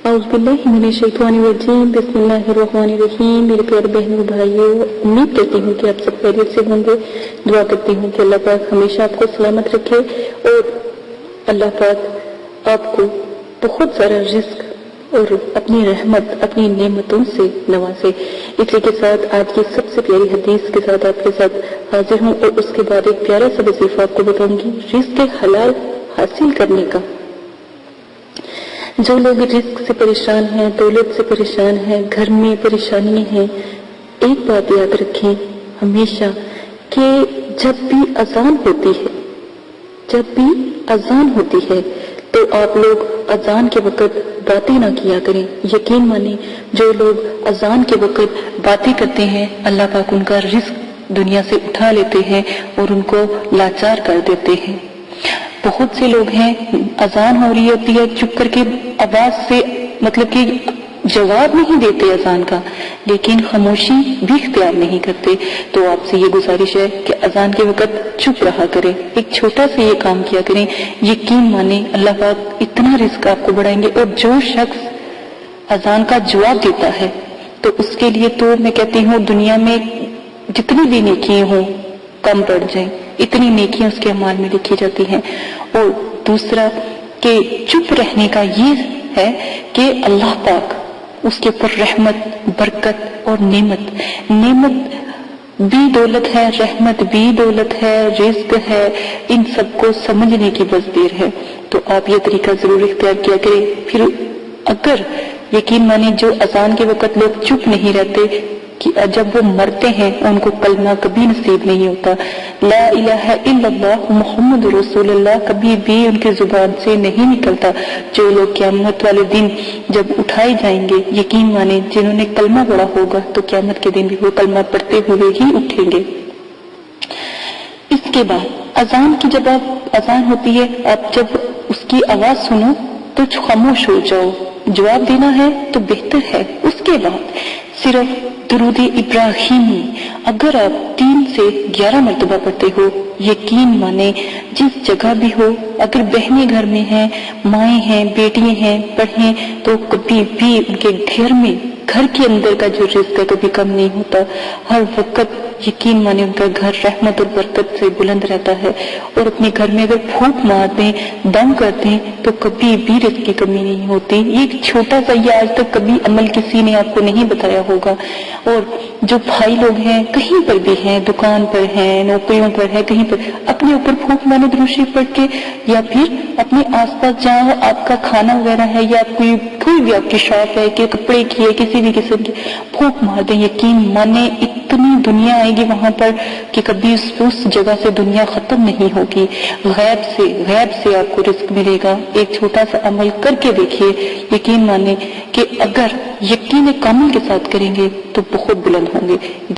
औज़ुबिल्लाहिमिनश्शैतानिर्रजीम बिस्मिल्लाहिर्रहमानिर्रहीम। मेरे प्यारे बहनों भाइयों, उम्मीद करती हूँ कि आप सब खैरियत से होंगे। दुआ करती हूँ कि अल्लाह पाक हमेशा आपको सलामत रखे और अल्लाह पाक आपको बहुत सारा रिस्क और अपनी रहमत, अपनी नेमतों से नवाजे। इसी के साथ आज की सबसे प्यारी हदीस के साथ आपके साथ हाजिर हूँ और उसके बाद एक प्यारा सा वजीफा आपको बताऊंगी रिस्क हलाल हासिल करने का। जो लोग रिस्क से परेशान हैं, दौलत से परेशान हैं, घर में परेशानी है, एक बात याद रखें हमेशा कि जब भी अजान होती है तो आप लोग अजान के वक़्त बातें ना किया करें। यकीन माने जो लोग अजान के वक़्त बातें करते हैं अल्लाह पाक उनका रिस्क दुनिया से उठा लेते हैं और उनको लाचार कर देते हैं। बहुत से लोग हैं अजान हो रही होती है, चुप करके आवाज से मतलब कि जवाब नहीं देते अजान का, लेकिन खामोशी भी इख्तियार नहीं करते। तो आपसे ये गुजारिश है कि अजान के वक़्त चुप रहा करें, एक छोटा सा ये काम किया करें। यकीन माने अल्लाह पाक इतना रिस्क आपको बढ़ाएंगे। और जो शख्स अजान का जवाब देता है तो उसके लिए तो मैं कहती हूँ दुनिया में जितनी भी नेकियां हों कम पड़ जाए, इतनी नेकियां उसके अमाल में लिखी जाती हैं। और दूसरा कि चुप रहने का ये है कि अल्लाह पाक उसके ऊपर रहमत, बरकत और नेमत भी दौलत है, रहमत भी दौलत है, रिज्क है, इन सबको समझने की बस देर है। तो आप ये तरीका जरूर इख्तियार किया करें। फिर अगर यकीन माने जो अजान के वक़्त लोग चुप नहीं रहते कि जब वो मरते हैं उनको कलमा कभी नसीब नहीं होता, ला इलाहा इल्लल्लाह मुहम्मद रसूलुल्लाह कभी भी उनकी जुबान से नहीं निकलता। जो लोग क़यामत वाले दिन जब उठाए जाएंगे, यकीन माने जिन्होंने कलमा पढ़ा होगा तो क़यामत के दिन भी वो कलमा पढ़ते हुए ही उठेंगे। इसके बाद अजान की जब आप अजान होती है, आप जब उसकी आवाज सुनो तो खामोश हो जाओ। जवाब देना है तो बेहतर है। उसके बाद सिर्फ दुरूद इब्राहिमी अगर आप 3 से 11 मरतबा पढ़ते हो, यकीन माने जिस जगह भी हो, अगर बहनें घर में हैं, माएँ हैं, बेटियां हैं, पढ़ें तो कभी भी उनके घर के अंदर का जो रिज़्क है कभी कम नहीं होता। हर वक्त यकीन माने उनका घर रहमत और बरकत से बुलंद रहता है। और अपने घर में अगर फूंक मार दें, दम कर दें तो कभी भी रिज़्क की कमी नहीं होती। एक छोटा सा ये आज तक कभी अमल किसी ने आपको नहीं बताया होगा। और जो भाई लोग हैं कहीं पर भी हैं, दुकान पर हैं, नौकरियों पर है, कहीं पर अपने ऊपर फूंक मारो दुरूद शरीफ पढ़ के, या फिर अपने आसपास जहाँ आपका खाना वगैरह है या कोई भी आपकी शॉप है कि कपड़े की है, किसी भी किस्म की फूंक मार दें। यकीन माने इतनी दुनिया आएगी वहां पर कि कभी उस जगह से दुनिया खत्म नहीं होगी। गैब से आपको रिस्क मिलेगा। एक छोटा सा अमल करके देखिए, यकीन माने कि अगर यकीन कामिल के साथ करेंगे तो बहुत बुलंद होंगे।